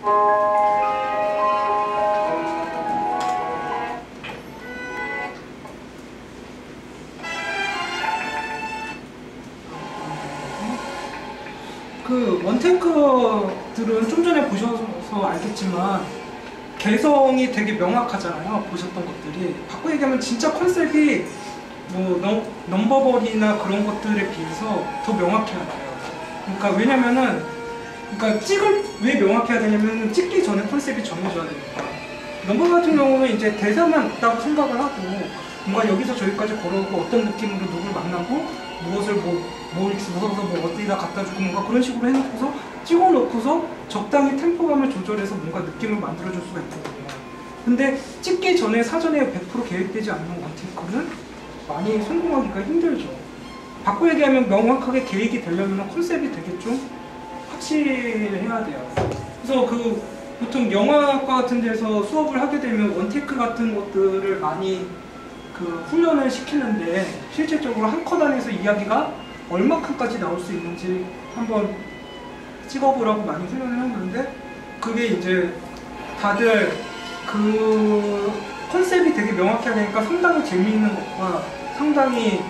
그 원테이크들은 좀 전에 보셔서 알겠지만 개성이 되게 명확하잖아요. 보셨던 것들이. 바꿔 얘기하면 진짜 컨셉이 뭐 넘버벌이나 그런 것들에 비해서 더 명확해야 돼요. 그러니까 왜냐면은 왜 명확해야 되냐면 찍기 전에 컨셉이 정해져야 되니까. 넘버 같은 경우는 이제 대사만 있다고 생각을 하고 뭔가 여기서 저기까지 걸어오고 어떤 느낌으로 누굴 만나고 무엇을 뭘 주워서 어디다 갖다 주고 뭔가 그런 식으로 해놓고서 찍어놓고서 적당히 템포감을 조절해서 뭔가 느낌을 만들어줄 수가 있거든요. 근데 찍기 전에 사전에 100% 계획되지 않는 원테이크는 많이 성공하기가 힘들죠. 바꿔 얘기하면 명확하게 계획이 되려면 컨셉이 되게 좀 확실해야 돼요. 그래서 보통 영화과 같은 데서 수업을 하게 되면 원테이크 같은 것들을 많이 훈련을 시키는데 실질적으로 한 컷 안에서 이야기가 얼마큼까지 나올 수 있는지 한번 찍어보라고 많이 훈련을 했는데 그게 이제 다들 컨셉이 되게 명확해야 되니까 상당히 재미있는 것과 상당히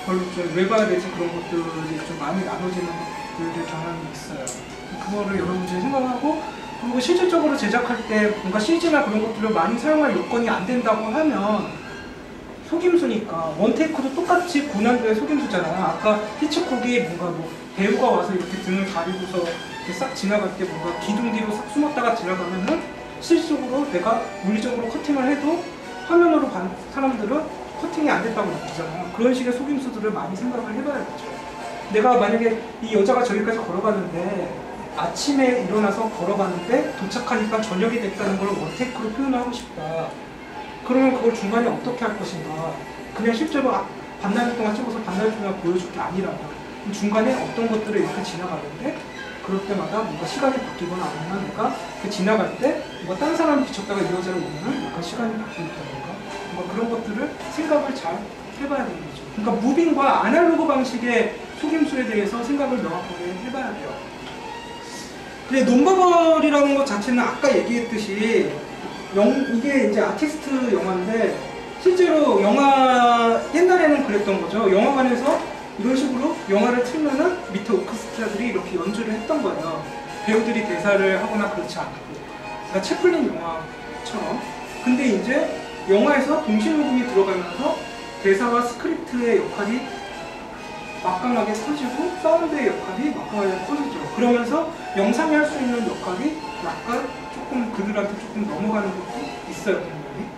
별로 좀 왜 봐야 되지 그런 것들이 좀 많이 나눠지는 것들의 경향이 있어요. 그거를 여러분들이 생각하고 그리고 실질적으로 제작할 때 뭔가 CG나 그런 것들을 많이 사용할 요건이 안 된다고 하면 속임수니까 원테이크도 똑같이 고난도의 속임수잖아요. 아까 히치콕이 뭔가 배우가 와서 이렇게 등을 가리고서 이렇게 싹 지나갈 때 뭔가 기둥 뒤로 싹 숨었다가 지나가면은 실질적으로 내가 물리적으로 커팅을 해도 화면으로 본 사람들은 커팅이 안 됐다고 느끼잖아요. 그런 식의 속임수들을 많이 생각을 해봐야겠죠. 내가 만약에 이 여자가 저기까지 걸어가는데 아침에 일어나서 걸어가는데 도착하니까 저녁이 됐다는 걸 원테이크로 표현하고 싶다. 그러면 그걸 중간에 어떻게 할 것인가. 그냥 실제로 반나절 동안 찍어서 반나절 동안 보여줄 게 아니라면 중간에 어떤 것들을 이렇게 지나가는데 그럴 때마다 뭔가 시간이 바뀌거나 아니면 내가 지나갈 때 뭔가 다른 사람이 비쳤다가 이 여자를 보면 약간 시간이 바뀌었다던가 뭔가 그런 것들을 생각을 잘 해봐야 되는 거죠. 그러니까 무빙과 아날로그 방식의 속임수에 대해서 생각을 명확하게 해봐야 돼요. 근데 논버벌이라는 것 자체는 아까 얘기했듯이 이게 이제 아티스트 영화인데 실제로 옛날에는 그랬던 거죠. 영화관에서 이런 식으로 영화를 틀면은 밑에 오케스트라들이 이렇게 연주를 했던 거예요. 배우들이 대사를 하거나 그렇지 않고. 그러니까 채플린 영화처럼. 근데 이제 영화에서 동시녹음이 들어가면서 대사와 스크립트의 역할이 막강하게 커지고 사운드의 역할이 막강하게 커지죠. 그러면서 영상이 할 수 있는 역할이 약간 조금 그들한테 조금 넘어가는 것도 있어요. 분명히.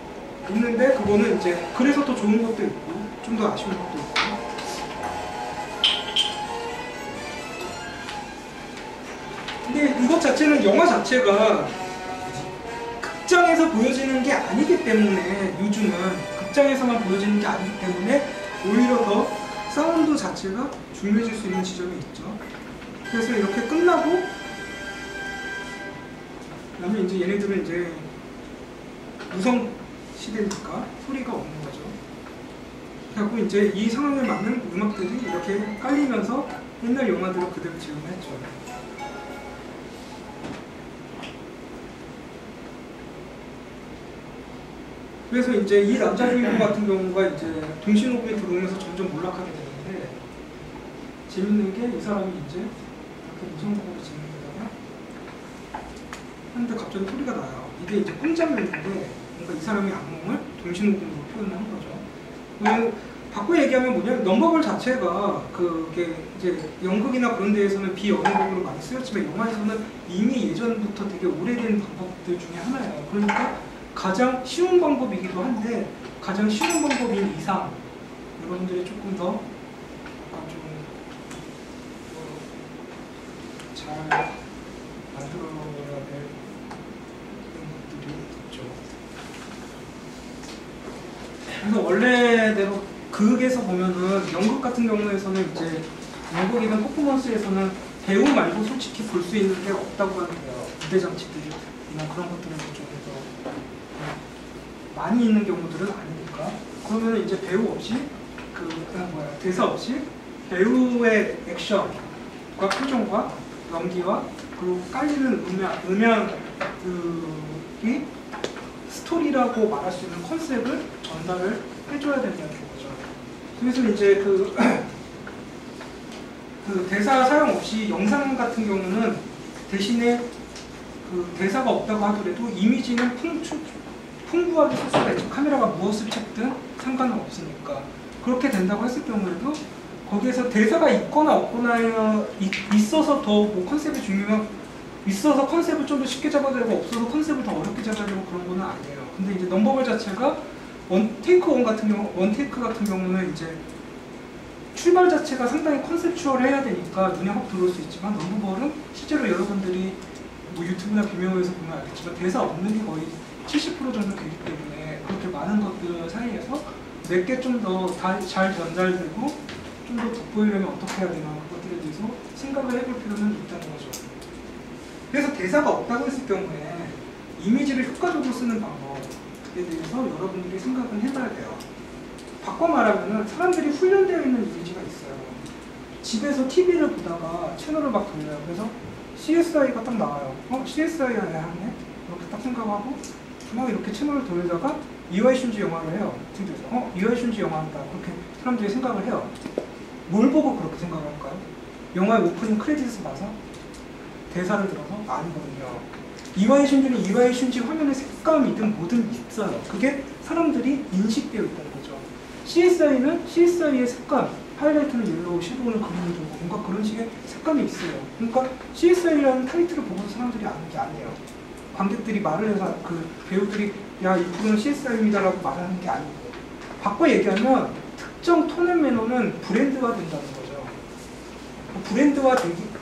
있는데 그거는 이제 그래서 더 좋은 것도 있고 좀 더 아쉬운 것도 있고. 근데 이것 자체는 영화 자체가 극장에서 보여지는 게 아니기 때문에 요즘은 극장에서만 보여지는 게 아니기 때문에 오히려 더 사운드 자체가 중요해질 수 있는 지점이 있죠. 그래서 이렇게 끝나고 그다음에 이제 얘네들은 이제 무성 시대니까 소리가 없는 거죠. 그래갖고 이제 이 상황에 맞는 음악들이 이렇게 깔리면서 옛날 영화들을 그대로 재현했죠. 그래서 이제 이 남자 주인공 같은 경우가 이제 동시녹음이 들어오면서 점점 몰락하게 되는데 재밌는 게 이 사람이 이제 이렇게 무성곡으로 진행되다가 하는데 갑자기 소리가 나요. 이게 이제 꿈장면인데 뭔가 이 사람의 악몽을 동시녹음으로 표현을 한 거죠. 바꿔 얘기하면 뭐냐면 넘버볼 자체가 그게 이제 연극이나 그런 데에서는 비언어곡으로 많이 쓰였지만 영화에서는 이미 예전부터 되게 오래된 방법들 중에 하나예요. 그러니까 가장 쉬운 방법이기도 한데 가장 쉬운 방법인 이상 여러분들이 조금 더 잘 만들어야 될 것들이 있죠. 그래서 원래대로 극에서 보면은 연극 같은 경우에서는 이제 연극이나 퍼포먼스에서는 배우 말고 솔직히 볼 수 있는 게 없다고 하는데요. 무대 장치들이나 그런 것들은 그쪽에서 많이 있는 경우들은 아니니까. 그러면 이제 배우 없이 대사 없이 배우의 액션과 표정과 연기와 그리고 깔리는 음향 이 스토리라고 말할 수 있는 컨셉을 전달을 해줘야 된다는 거죠. 그래서 이제 그 대사 사용 없이 영상 같은 경우는 대신에 그 대사가 없다고 하더라도 이미지는 풍부하게 쓸 수가 있죠. 카메라가 무엇을 찍든 상관은 없으니까. 그렇게 된다고 했을 경우에도 거기에서 대사가 있거나 없거나 있어서 더 뭐 컨셉이 중요하면 있어서 컨셉을 좀 더 쉽게 잡아야 되고 없어서 컨셉을 더 어렵게 잡아야 되고 그런 거는 아니에요. 근데 이제 넘버벌 자체가 원테이크 같은 경우는 이제 출발 자체가 상당히 컨셉추얼해야 되니까 눈에 확 들어올 수 있지만 넘버벌은 실제로 여러분들이 뭐 유튜브나 비메오에서 보면 알겠지만 대사 없는 게 거의 70% 정도 되기 때문에 그렇게 많은 것들 사이에서 몇 개 좀 더 잘 전달되고 좀 더 돋보이려면 어떻게 해야 되나 그것들에 대해서 생각을 해볼 필요는 있다는 거죠. 그래서 대사가 없다고 했을 경우에 이미지를 효과적으로 쓰는 방법에 대해서 여러분들이 생각을 해봐야 돼요. 바꿔 말하면 사람들이 훈련되어 있는 이미지가 있어요. 집에서 TV를 보다가 채널을 막 돌려요. 그래서 CSI가 딱 나와요. CSI가 하네? 이렇게 딱 생각하고 막 이렇게 채널을 돌리다가 이와이 슌지 영화를 해요. TV에서. 이와이 슌지 영화 한다. 그렇게 사람들이 생각을 해요. 뭘 보고 그렇게 생각할까요? 영화의 오프닝 크레딧을 봐서? 대사를 들어서? 아니거든요. 이와이 슌지는 이와이 슌지 화면의 색감이든 뭐든 있어요. 그게 사람들이 인식되어 있다는 거죠. CSI는 CSI의 색감, 하이라이트는 옐로우, 섀도우는 그린을 주고 뭔가 그런 식의 색감이 있어요. 그러니까 CSI라는 타이틀을 보고서 사람들이 아는 게 아니에요. 관객들이 말을 해서 그 배우들이 야, 이 프로는 CSI입니다라고 말하는 게 아니고 바꿔 얘기하면 특정 톤 앤 매너는 브랜드화 된다는 거죠.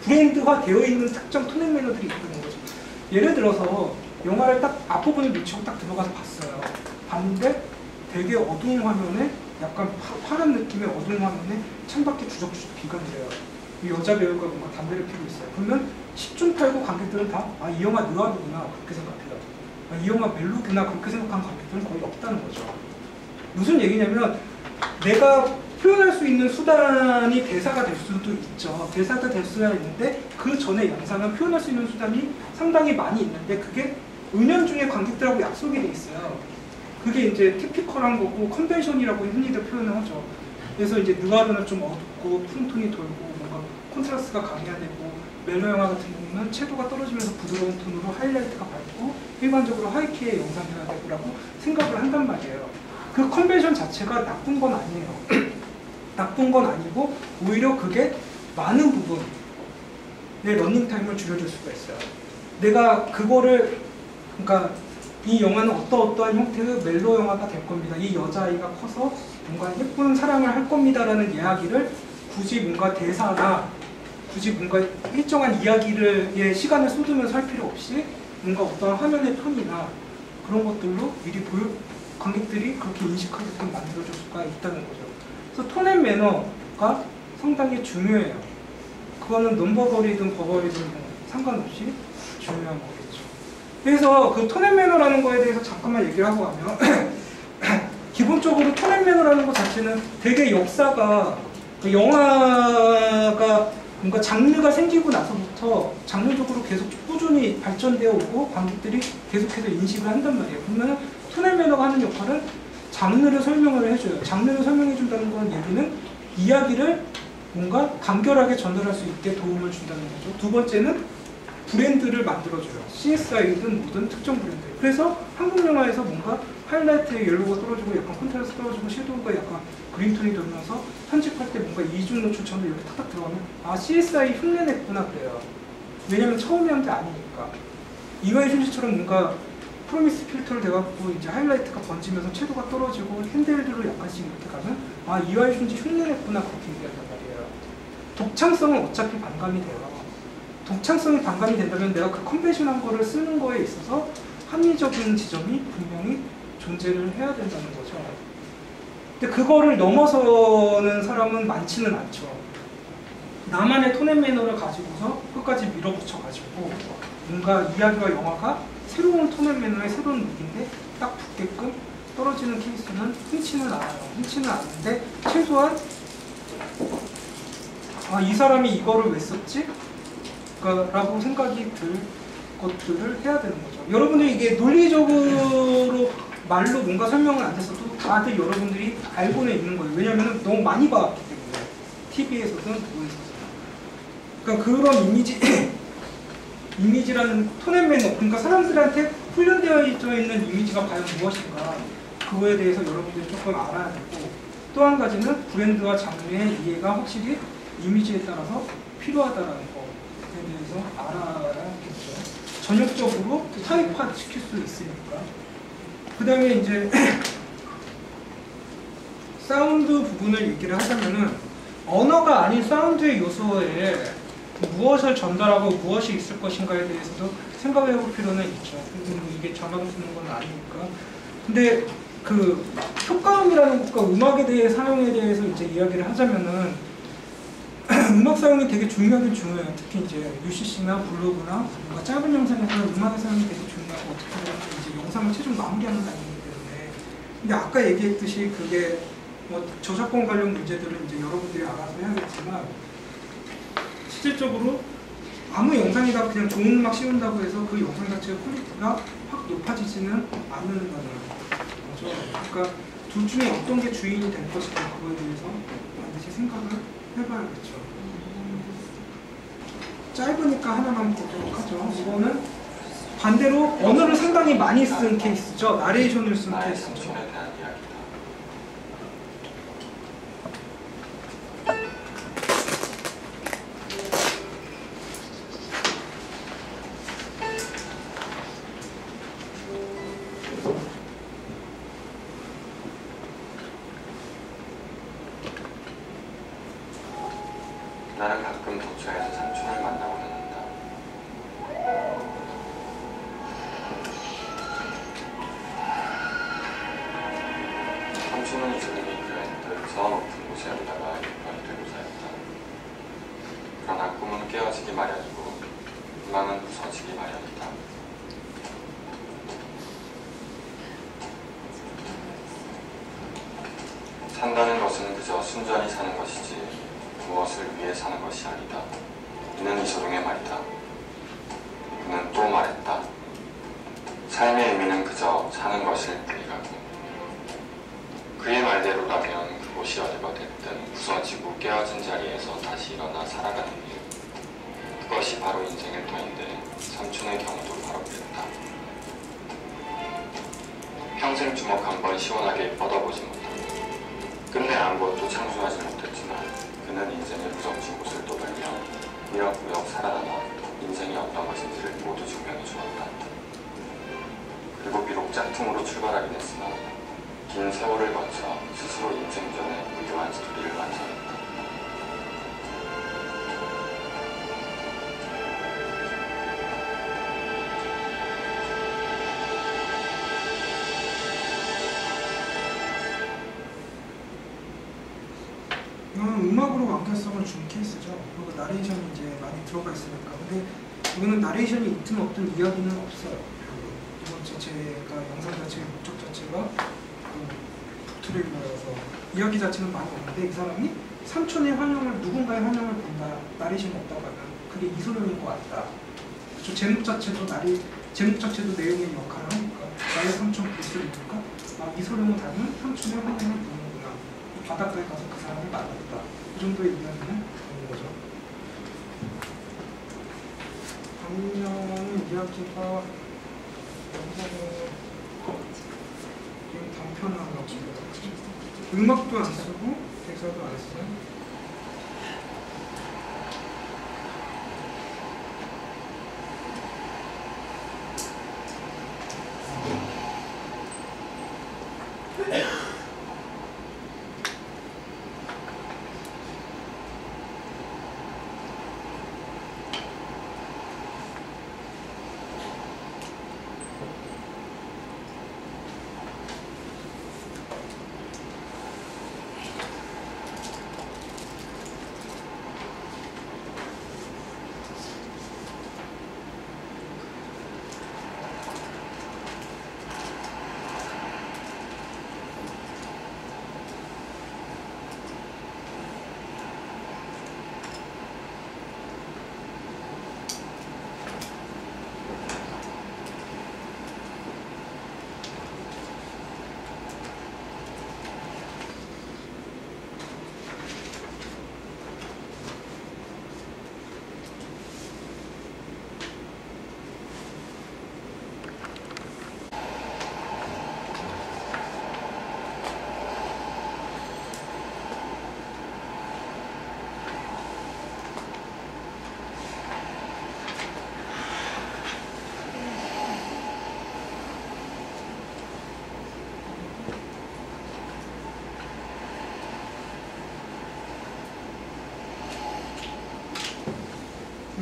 브랜드화 되어 있는 특정 톤 앤 매너들이 있다는 거죠. 예를 들어서 영화를 딱 앞부분을 놓치고 딱 들어가서 봤어요. 봤는데 되게 어두운 화면에 약간 파란 느낌의 어두운 화면에 창밖에 주적주적 비가 내려요. 이 여자 배우가 뭔가 담배를 피우고 있어요. 그러면 10중 8구 관객들은 다 이 영화 느와르구나 그렇게 생각해요. 이 영화 멜로구나 그렇게 생각하는 관객들은 거의 없다는 거죠. 무슨 얘기냐면 내가 표현할 수 있는 수단이 대사가 될 수도 있죠. 대사가 될 수가 있는데 그 전에 영상은 표현할 수 있는 수단이 상당히 많이 있는데 그게 은연중에 관객들하고 약속이 돼 있어요. 그게 이제 티피컬한 거고 컨벤션이라고 흔히들 표현을 하죠. 그래서 이제 느와르는 좀 어둡고 푸른 톤이 돌고 뭔가 콘트라스트가 강해야 되고 멜로 영화 같은 경우는 채도가 떨어지면서 부드러운 톤으로 하이라이트가 밝고 일반적으로 하이키의 영상이어야 되고라고 생각을 한단 말이에요. 그 컨벤션 자체가 나쁜 건 아니에요. 나쁜 건 아니고 오히려 그게 많은 부분 내 러닝타임을 줄여줄 수가 있어요. 내가 그거를 그러니까 이 영화는 어떠한 형태의 멜로 영화가 될 겁니다. 이 여자아이가 커서 뭔가 예쁜 사랑을 할 겁니다라는 이야기를 굳이 뭔가 대사나 굳이 뭔가 일정한 이야기를 시간을 쏟으면서 할 필요 없이 뭔가 어떤 화면의 톤이나 그런 것들로 미리 관객들이 그렇게 인식하게끔 만들어줄 수가 있다는 거죠. 그래서 톤 앤 매너가 상당히 중요해요. 그거는 넘버벌이든 버벌이든 상관없이 중요한 거겠죠. 그래서 그 톤 앤 매너라는 거에 대해서 잠깐만 얘기를 하고 가면 기본적으로 톤 앤 매너라는 것 자체는 되게 역사가 영화가 뭔가 장르가 생기고 나서부터 장르적으로 계속 꾸준히 발전되어 오고 관객들이 계속해서 인식을 한단 말이에요. 그러면 톤 앤 매너가 하는 역할은 장르를 설명을 해줘요. 장르를 설명해 준다는 건 얘기는 이야기를 뭔가 간결하게 전달할 수 있게 도움을 준다는 거죠. 두 번째는 브랜드를 만들어줘요. CSI든 뭐든 특정 브랜드. 그래서 한국 영화에서 뭔가 하이라이트에 옐로우가 떨어지고 약간 컨트라스트 떨어지고 섀도우가 약간 그린톤이 돌면서 편집할 때 뭔가 이중 노출처럼 이렇게 탁탁 들어가면 아 CSI 흉내냈구나 그래요. 왜냐면 처음에 한 게 아니니까. 이와이 슌지처럼 뭔가 프로미스 필터를 대갖고 이제 하이라이트가 번지면서 채도가 떨어지고 핸들들로 약간씩 이렇게 가면 아 이와이 슌지 흉내냈구나 그렇게 얘기한단 말이에요. 독창성은 어차피 반감이 돼요. 독창성이 반감이 된다면 내가 그 컨벤션한 거를 쓰는 거에 있어서 합리적인 지점이 분명히 존재를 해야 된다는 거죠. 근데 그거를 넘어서는 사람은 많지는 않죠. 나만의 톤 앤 매너를 가지고서 끝까지 밀어붙여가지고 뭔가 이야기와 영화가 새로운 톤 앤 매너의 새로운 무기인데 딱 붙게끔 떨어지는 케이스는 흔치는 않아요. 흔치는 않는데 최소한 아, 이 사람이 이거를 왜 썼지? 라고 생각이 들 것들을 해야 되는 거죠. 여러분들이 이게 논리적으로 말로 뭔가 설명을 안 했어도 다들 여러분들이 알고는 있는 거예요. 왜냐하면 너무 많이 봤기 때문에. TV에서든 뭐에서든. 그러니까 그런 이미지라는 톤 앤 매너, 그러니까 사람들한테 훈련되어 있는 이미지가 과연 무엇인가, 그거에 대해서 여러분들이 조금 알아야 되고, 또 한 가지는 브랜드와 장르의 이해가 확실히 이미지에 따라서 필요하다는 거에 대해서 알아야겠죠. 전역적으로 타입화 시킬 수 있으니까. 그 다음에 이제 사운드 부분을 얘기를 하자면은, 언어가 아닌 사운드의 요소에 무엇을 전달하고 무엇이 있을 것인가에 대해서도 생각해 볼 필요는 있죠. 이게 저만 쓰는 건 아니니까. 근데 그 효과음이라는 것과 음악에 대해 사용에 대해서 이제 이야기를 하자면은 음악 사용이 되게 중요하긴 중요해요. 특히 이제 UCC나 블로그나 뭔가 짧은 영상에서 음악의 사용이 되게 중요하고, 어떻게 보면 이제 영상을 최종 마무리하는 단계이기 때문에. 근데 아까 얘기했듯이 그게 뭐 저작권 관련 문제들은 이제 여러분들이 알아서 해야겠지만, 실질적으로 아무 영상이다 그냥 좋은 음악 씌운다고 해서 그 영상 자체의 퀄리티가 확 높아지지는 않는다는 거죠. 그러니까 둘 중에 어떤 게 주인이 될 것인가, 그거에 대해서 반드시 생각을 해봐야겠죠. 짧으니까 하나만 보도록 하죠. 이거는 반대로 언어를 상당히 많이 쓴 케이스죠. 나레이션을 쓴 케이스죠. 나는 가끔 도처에서 삼촌을 만나고 다닌다. 삼촌은 이슬림이 그랬듯 저 높은 곳에 오다가 일본이 되고 살았다. 그러나 꿈은 깨어지기 마련이고 희망은 부서지기 마련이다. 산다는 것은 그저 순전히 사는 것이지 무엇을 위해 사는 것이 아니다. 이는 이소룡의 말이다. 그는 또 말했다. 삶의 의미는 그저 사는 것일 뿐이라고. 그의 말대로라면 그곳이 어디가 됐든 부서지고 깨어진 자리에서 다시 일어나 살아가는 일, 그것이 바로 인생일 터인데 삼촌의 경우도 바로 그랬다. 평생 주먹 한 번 시원하게 뻗어보지 못한다. 끝내 아무것도 창조하지 못했지만 그는 인생의 무정진 곳을 또 돌며 꾸역꾸역 살아남아 인생이 어떤 것인지를 모두 증명해 주었다. 그리고 비록 짝퉁으로 출발하긴 했으나 긴 세월을 거쳐 스스로 인생전에 무료한 스토리를 완성했다. 이거는 음악으로 완결성을 준 케이스죠. 그리고 나레이션이 이제 많이 들어가 있으니까. 근데 이거는 나레이션이 있든 없든 이야기는 없어요. 이번 자체가 영상 자체의 목적 자체가 북트레일러여서 이야기 자체는 많이 없는데, 이 사람이 삼촌의 환영을, 누군가의 환영을 본다, 나레이션이 없다고 하면 그게 이소룡인 것 같다. 그렇죠? 제목 자체도 내용의 역할을 하니까 나의 삼촌 브루스리니까 이소룡을 닮은 삼촌의 환영을 보는구나. 바닷가에 가서 그 사람을 만났다. 이 정도의 이야기는 되는 거죠. 반면은 이야기가 영상에 좀 단편한 것 같습니다. 음악도 안 쓰고 대사도 안 써요.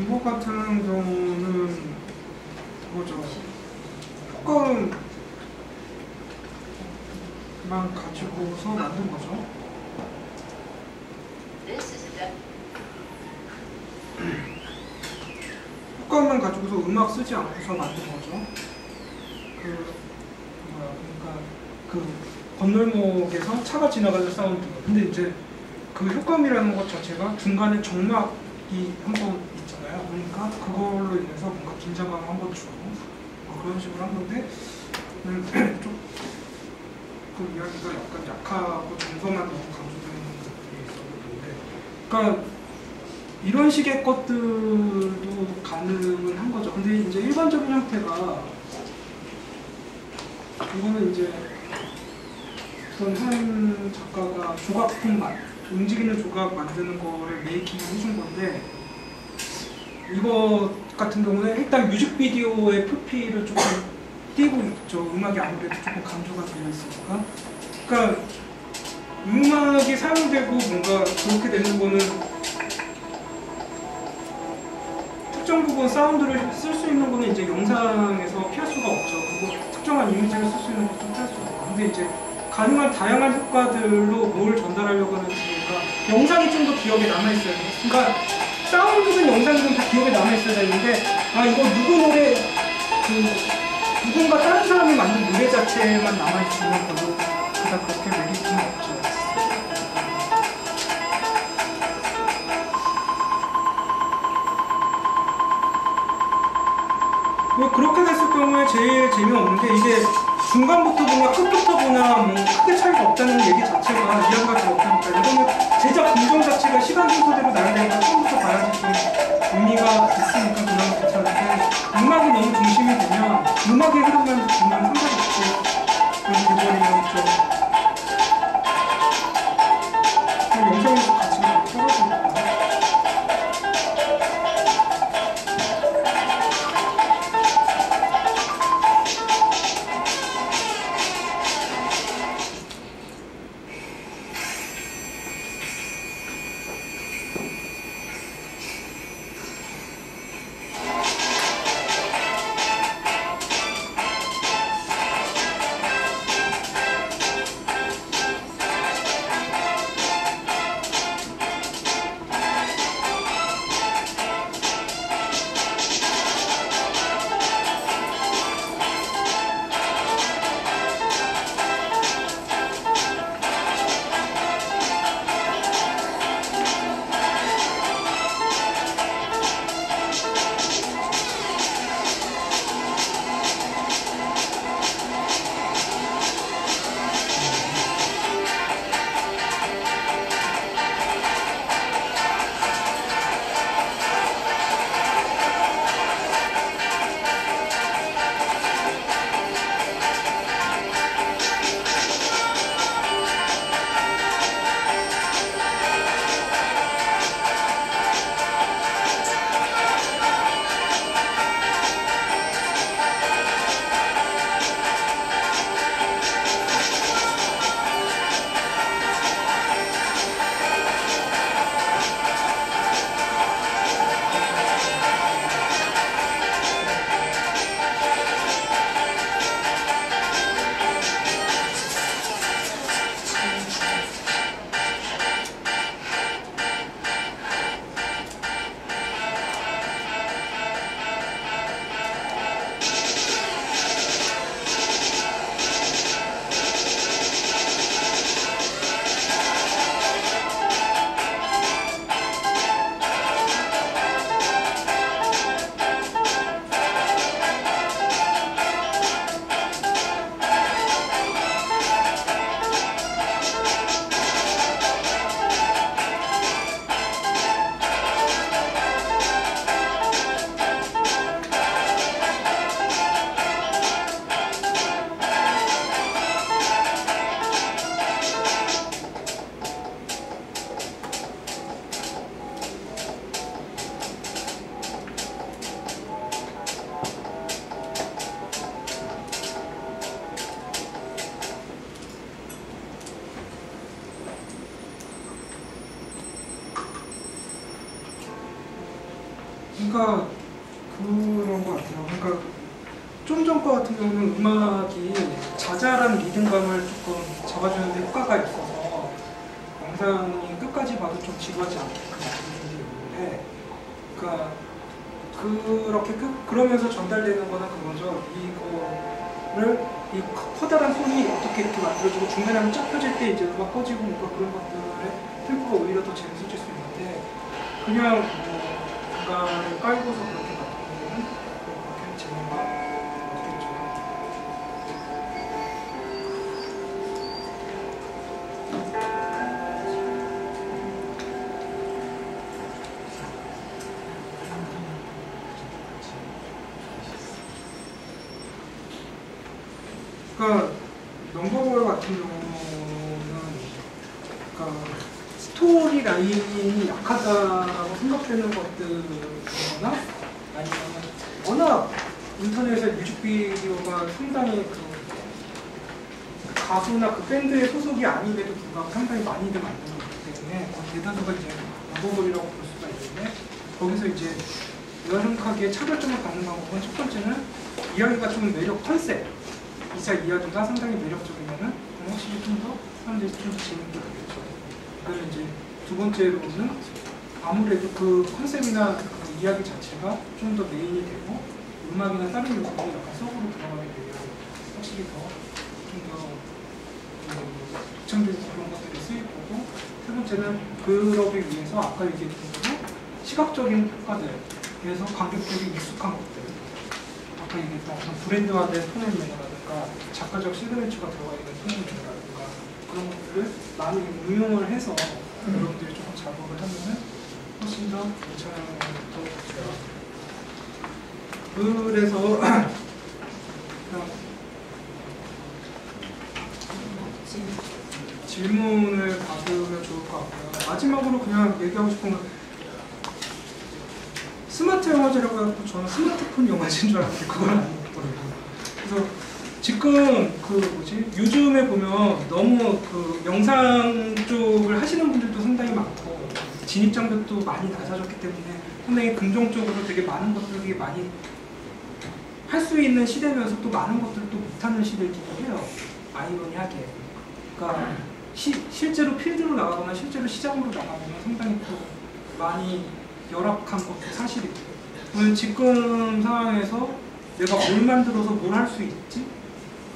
이거 같은 경우는 그거죠. 효과음만 가지고서 만든 거죠. 효과음만 가지고서 음악 쓰지 않고서 만든 거죠. 그러니까 그 건널목에서 차가 지나가는 사운드. 근데 이제 그 효과음이라는 것 자체가 중간에 정막이 한 번 있잖아요. 그러니까 그걸로 인해서 뭔가 긴장감을 한 번 주고 그런 식으로 한 건데 좀 그 이야기가 약간 약하고 정서만 너무 강조되는 부분이 있었는데, 그러니까 이런 식의 것들도 가능은 한 거죠. 근데 이제 일반적인 형태가 이거는 이제 어떤 한 작가가 조각품만 움직이는 조각 만드는 거를 메이킹을 해준 건데, 이거 같은 경우는 일단 뮤직비디오의 표피를 조금 띄고 있죠. 음악이 아무래도 조금 강조가 되어 있으니까. 그러니까 음악이 사용되고 뭔가 그렇게 되는 거는 특정 부분 사운드를 쓸 수 있는 거는 이제 영상에서 피할 수가 없죠. 그리고 특정한 이미지를 쓸 수 있는 것도 피할 수가 없고. 근데 이제 가능한 다양한 효과들로 뭘 전달하려고 하는지가 영상이 좀 더 기억에 남아있어야 돼요. 그러니까 사운드든 영상이든 다 기억에 남아있어야 되는데, 아 이거 누구 노래, 누군가 다른 사람이 만든 노래 자체만 남아있으면 별로 그닥 그렇게 메리트는 없죠. 뭐 그렇게 됐을 경우에 제일 재미없는 게, 이게 중간부터 보나 끝부터 보나 뭐 크게 차이가 없다는 얘기 자체가 이해가 잘 없다니까. 이거는 제작 공정 자체가 시간 순서대로 나야 되니까 처음부터 봐야지 좀 의미가 있으니까 그나마 괜찮은데, 음악이 너무 중심이 되면 음악의 흐름만 보면 상관없고 그렇게 돼버리면 좀 영상에서 가치가 좀 떨어지니까. 그러니까 그런 것 같아요. 그러니까 좀 전 거 같은 경우는 음악이 자잘한 리듬감을 조금 잡아주는데 효과가 있어서 영상이 끝까지 봐도 좀 지루하지 않게끔 만드는 게 있는데, 그러니까 그렇게 그러면서 전달되는 거는 그거죠. 이거를 이 커다란 손이 어떻게 이렇게 만들어지고 중간에 한번 쫙 펴질 때 이제 음악 꺼지고 뭔가 그런 것들의 템포가 오히려 더 재밌어질 수 있는데, 그냥 중간에 깔고서 그렇게 만드는 거는 그렇게 재미가 없겠죠. 그러니까 넘버볼 같은 경우는 그러니까 스토리 라인이 약하다고 생각되는 것들이거나 아니면 워낙 인터넷에 뮤직비디오가 상당히 그 가수나 그 밴드의 소속이 아님에도 불구하고 상당히 많이들 만드는 거기 때문에 그 대다수가 이제 넘버볼이라고 볼 수가 있는데, 거기서 이제 명확하게 차별점을 갖는 방법은 첫 번째는 이야기가 좀 매력 컨셉 이자 이야기가 상당히 매력적이면은 확실히 좀 더 사람들이 좀 재밌게 보겠죠. 그다음에 이제 두 번째로는 아무래도 그 컨셉이나 그 이야기 자체가 좀 더 메인이 되고 음악이나 다른 요소들이 약간 서브로 들어가게 되면 확실히 좀더 독창적인 그런 것들이 쓰일 거고, 세 번째는 그러기 위해서 아까 얘기했던 대로 시각적인 효과들에서 관객들이 익숙한 것들, 아까 얘기했던 어떤 브랜드화된 톤의 매너라든가 작가적 시그니처가 들어가 있는 톤의 매너라든가 그런 것들을 많이 응용을 해서 여러분들이 조금 작업을 하면은 훨씬 더 괜찮은 것도 같아요. 그래서 질문을 받으면 좋을 것 같고요. 마지막으로 그냥 얘기하고 싶은 건 스마트 영화제라고 해서 저는 스마트폰 영화제인 줄 알았는데 그건 아니더라고요. 그래서 지금 요즘에 보면 너무 그 영상 쪽을 하시는 분들도 상당히 많고 진입장벽도 많이 낮아졌기 때문에 상당히 긍정적으로 되게 많은 것들이 많이 할 수 있는 시대면서 또 많은 것들도 못하는 시대이기도 해요. 아이러니하게. 그러니까 실제로 필드로 나가거나 실제로 시장으로 나가면 상당히 또 많이 열악한 것도 사실이고, 그러면 지금 상황에서 내가 뭘 만들어서 뭘 할 수 있지?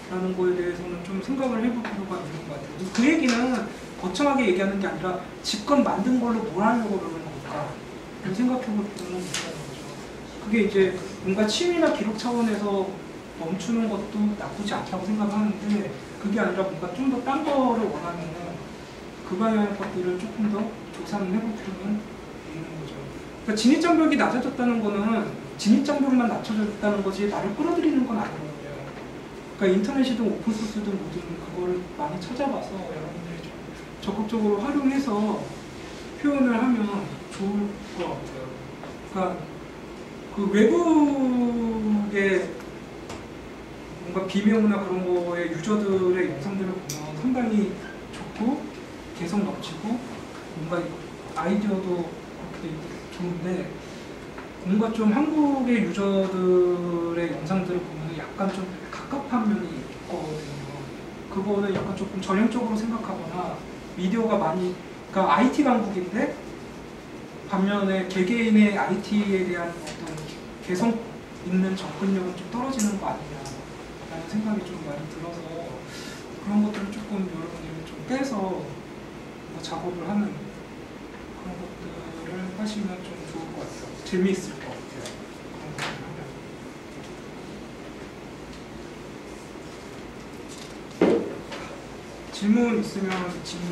라는 거에 대해서는 좀 생각을 해볼 필요가 있는 것 같아요. 그 얘기는 거창하게 얘기하는 게 아니라 지금 만든 걸로 뭘 하려고 그러는 걸까? 생각해 볼 필요는 있다는 거죠. 그게 이제 뭔가 취미나 기록 차원에서 멈추는 것도 나쁘지 않다고 생각하는데, 그게 아니라 뭔가 좀 더 딴 거를 원하면은 그 방향의 것들을 조금 더 조사는 해볼 필요는 있는 거죠. 그러니까 진입장벽이 낮아졌다는 거는 진입장벽만 낮춰졌다는 거지 나를 끌어들이는 건 아니거든요. 그러니까 인터넷이든 오픈소스든 뭐든 그걸 많이 찾아봐서 여러분들이 좀 적극적으로 활용해서 표현을 하면 좋을 것 같아요. 그러니까 그 외국의 뭔가 비명이나 그런 거에 유저들의 영상들을 보면 상당히 좋고 개성 넘치고 뭔가 아이디어도 그렇게 좋은데, 뭔가 좀 한국의 유저들의 영상들을 보면 약간 좀 갑갑한 면이 있거든요. 그거는 약간 조금 전형적으로 생각하거나 미디어가 많이, 그러니까 IT 강국인데 반면에 개개인의 IT에 대한 어떤 개성 있는 접근력은 좀 떨어지는 거 아니냐라는 생각이 좀 많이 들어서 그런 것들을 조금 여러분들이 좀 빼서 뭐 작업을 하는 그런 것들을 하시면 좀 좋을 것 같아요. 재미있을 것 같아요. 그런 것들을 하면. 질문 있으면 질문